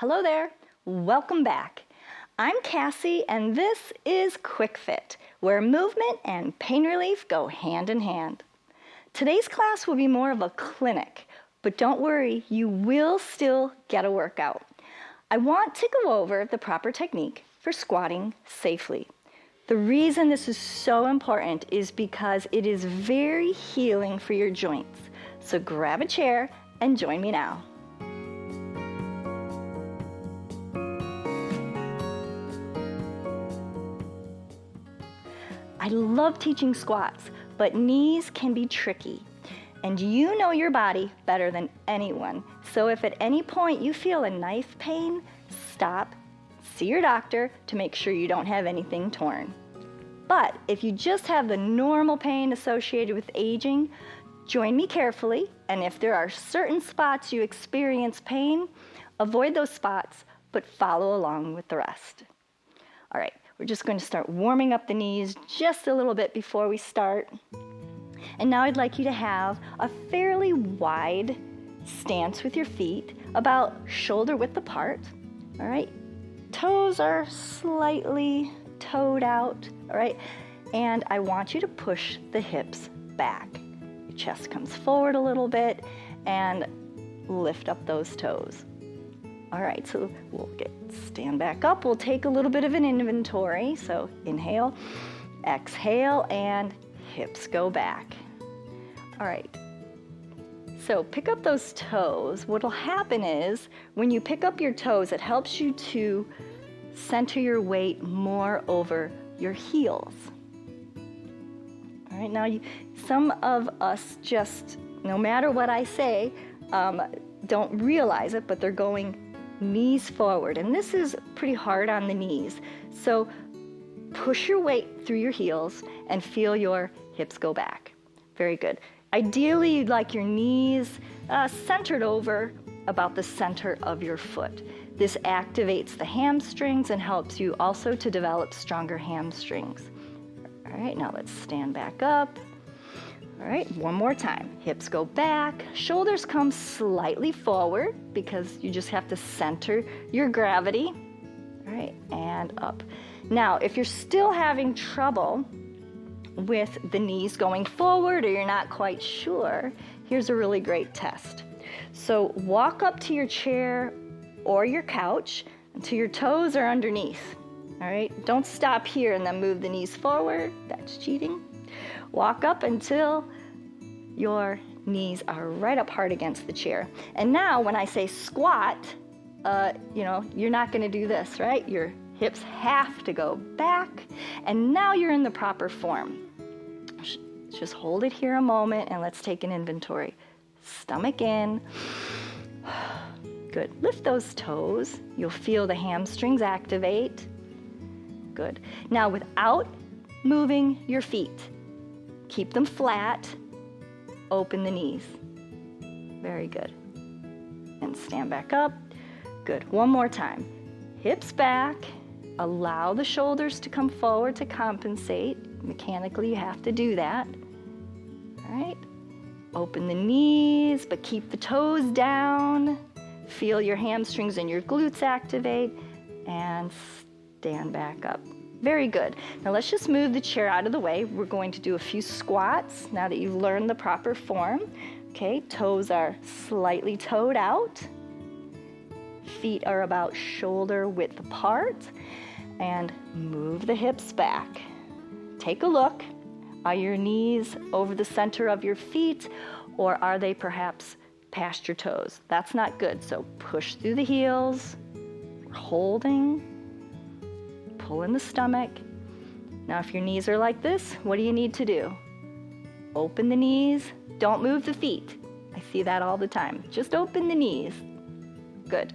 Hello there, welcome back. I'm Cassie and this is Quick Fit, where movement and pain relief go hand in hand. Today's class will be more of a clinic, but don't worry, you will still get a workout. I want to go over the proper technique for squatting safely. The reason this is so important is because it is very healing for your joints. So grab a chair and join me now. I love teaching squats, but knees can be tricky. And you know your body better than anyone. So if at any point you feel a knife pain, stop, see your doctor to make sure you don't have anything torn. But if you just have the normal pain associated with aging, join me carefully, and if there are certain spots you experience pain, avoid those spots, but follow along with the rest. All right, we're just going to start warming up the knees just a little bit before we start. And now I'd like you to have a fairly wide stance with your feet, about shoulder width apart. All right, toes are slightly toed out, all right? And I want you to push the hips back. Your chest comes forward a little bit and lift up those toes. All right, so we'll stand back up. We'll take a little bit of an inventory. So inhale, exhale, and hips go back. All right, so pick up those toes. What'll happen is when you pick up your toes, it helps you to center your weight more over your heels. All right, now some of us just, no matter what I say, don't realize it, but they're going knees forward, and this is pretty hard on the knees. So push your weight through your heels and feel your hips go back. Very good. Ideally, you'd like your knees centered over about the center of your foot. This activates the hamstrings and helps you also to develop stronger hamstrings. All right, now let's stand back up. All right, one more time. Hips go back, shoulders come slightly forward because you just have to center your gravity. All right, and up. Now, if you're still having trouble with the knees going forward or you're not quite sure, here's a really great test. So walk up to your chair or your couch until your toes are underneath. All right, don't stop here and then move the knees forward. That's cheating. Walk up until your knees are right up hard against the chair. And now when I say squat, you're not going to do this, right? Your hips have to go back, and now you're in the proper form. Just hold it here a moment and let's take an inventory. Stomach in. Good. Lift those toes. You'll feel the hamstrings activate. Good. Now without moving your feet, keep them flat. Open the knees. Very good. And stand back up. Good. One more time. Hips back. Allow the shoulders to come forward to compensate. Mechanically, you have to do that. All right. Open the knees, but keep the toes down. Feel your hamstrings and your glutes activate. And stand back up. Very good. Now let's just move the chair out of the way. We're going to do a few squats now that you've learned the proper form. Okay, toes are slightly toed out. Feet are about shoulder width apart. And move the hips back. Take a look. Are your knees over the center of your feet, or are they perhaps past your toes? That's not good. So push through the heels. We're holding. Pull in the stomach. Now if your knees are like this, what do you need to do? Open the knees. Don't move the feet. I see that all the time. Just open the knees. Good.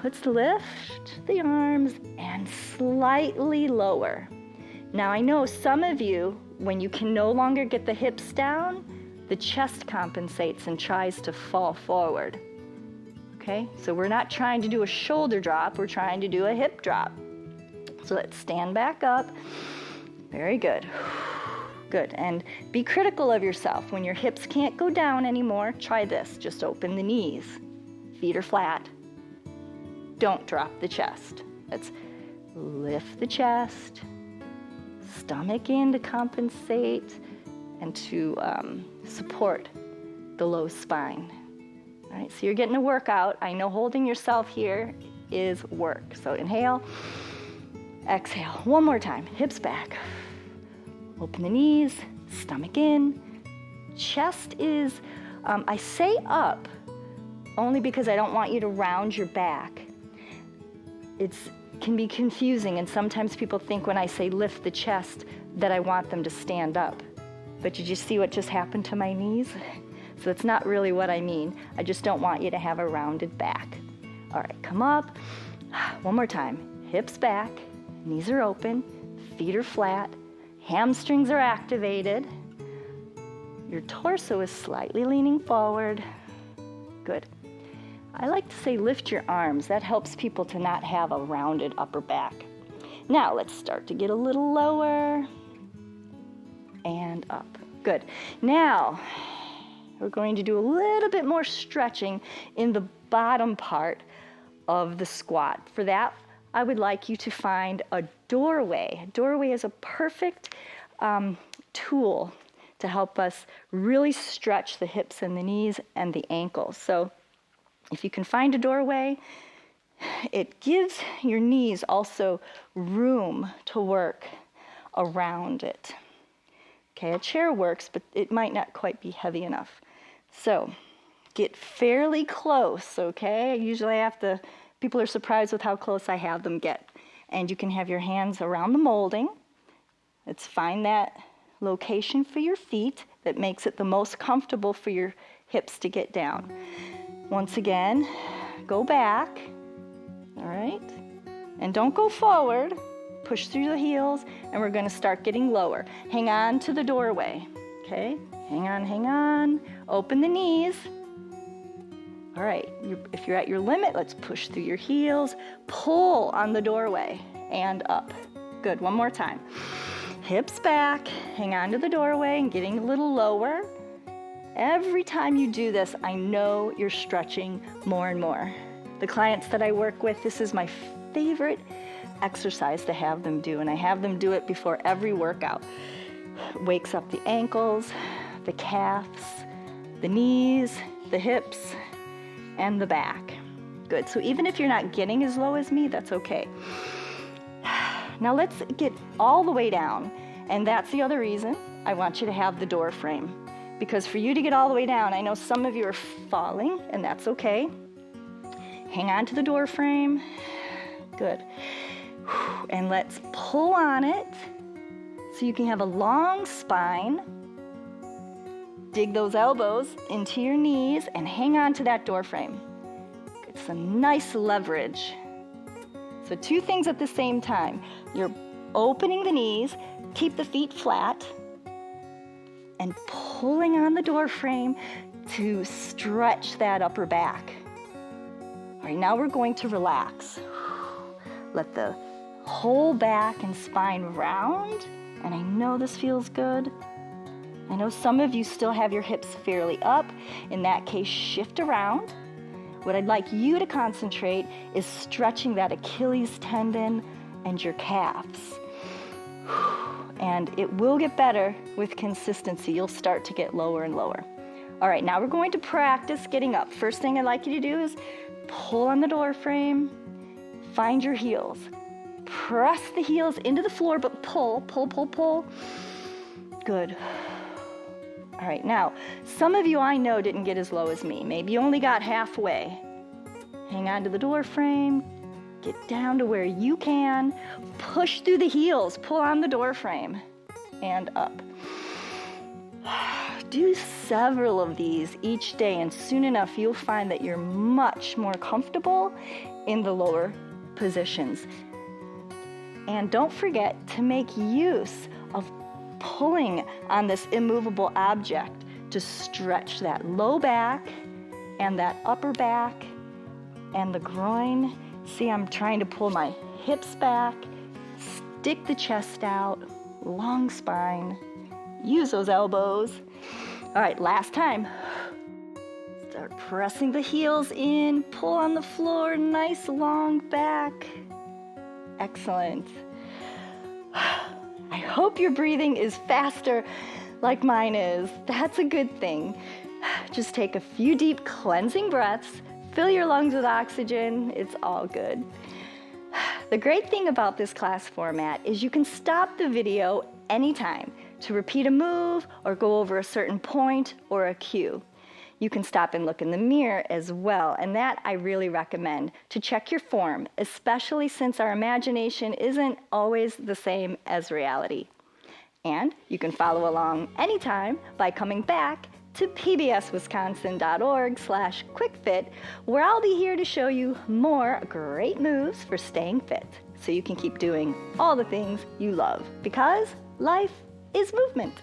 Let's lift the arms and slightly lower. Now I know some of you, when you can no longer get the hips down, the chest compensates and tries to fall forward. Okay, so we're not trying to do a shoulder drop, we're trying to do a hip drop. So let's stand back up. Very good. Good, and be critical of yourself. When your hips can't go down anymore, try this. Just open the knees. Feet are flat. don't drop the chest. Let's lift the chest, stomach in to compensate and to support the low spine. All right, so you're getting a workout. I know holding yourself here is work. So inhale, exhale. One more time, hips back. Open the knees, stomach in. Chest is, I say up only because I don't want you to round your back. It can be confusing, and sometimes people think when I say lift the chest that I want them to stand up. But did you see what just happened to my knees? So it's not really what I mean. I just don't want you to have a rounded back. All right, come up. One more time. Hips back, knees are open, feet are flat, hamstrings are activated. Your torso is slightly leaning forward. Good. I like to say lift your arms. That helps people to not have a rounded upper back. Now let's start to get a little lower and up. Good. Now we're going to do a little bit more stretching in the bottom part of the squat. For that, I would like you to find a doorway. A doorway is a perfect tool to help us really stretch the hips and the knees and the ankles. So if you can find a doorway, it gives your knees also room to work around it. Okay, a chair works, but it might not quite be heavy enough. So get fairly close, okay? Usually people are surprised with how close I have them get. And you can have your hands around the molding. Let's find that location for your feet that makes it the most comfortable for your hips to get down. Once again, go back, all right? And don't go forward. Push through the heels, and we're gonna start getting lower. Hang on to the doorway, okay? Hang on. Open the knees. All right, if you're at your limit, let's push through your heels. Pull on the doorway and up. Good, one more time. Hips back, hang on to the doorway and getting a little lower. Every time you do this, I know you're stretching more and more. The clients that I work with, this is my favorite exercise to have them do, and I have them do it before every workout. Wakes up the ankles, the calves, the knees, the hips, and the back. Good, so even if you're not getting as low as me, that's okay. Now let's get all the way down, and that's the other reason I want you to have the door frame. Because for you to get all the way down, I know some of you are falling, and that's okay. Hang on to the door frame. Good. And let's pull on it so you can have a long spine. Dig those elbows into your knees and hang on to that door frame. It's a nice leverage. So two things at the same time. You're opening the knees, keep the feet flat, and pulling on the door frame to stretch that upper back. All right, now we're going to relax. Let the whole back and spine round, and I know this feels good. I know some of you still have your hips fairly up. In that case, shift around. What I'd like you to concentrate is stretching that Achilles tendon and your calves. And it will get better with consistency. You'll start to get lower and lower. All right, now we're going to practice getting up. First thing I'd like you to do is pull on the door frame, find your heels. Press the heels into the floor, but pull. Good. All right, now, some of you I know didn't get as low as me. Maybe you only got halfway. Hang on to the door frame, get down to where you can, push through the heels, pull on the door frame, and up. Do several of these each day, and soon enough you'll find that you're much more comfortable in the lower positions. And don't forget to make use of pulling on this immovable object to stretch that low back and that upper back and the groin. See, I'm trying to pull my hips back, stick the chest out, long spine, use those elbows. All right, last time. Start Pressing the heels in, pull on the floor, nice long back. Excellent. I hope your breathing is faster like mine is. That's a good thing. Just take a few deep cleansing breaths, fill your lungs with oxygen, it's all good. The great thing about this class format is you can stop the video anytime to repeat a move or go over a certain point or a cue. You can stop and look in the mirror as well, and that I really recommend to check your form, especially since our imagination isn't always the same as reality. And you can follow along anytime by coming back to pbswisconsin.org/quickfit, where I'll be here to show you more great moves for staying fit so you can keep doing all the things you love, because life is movement.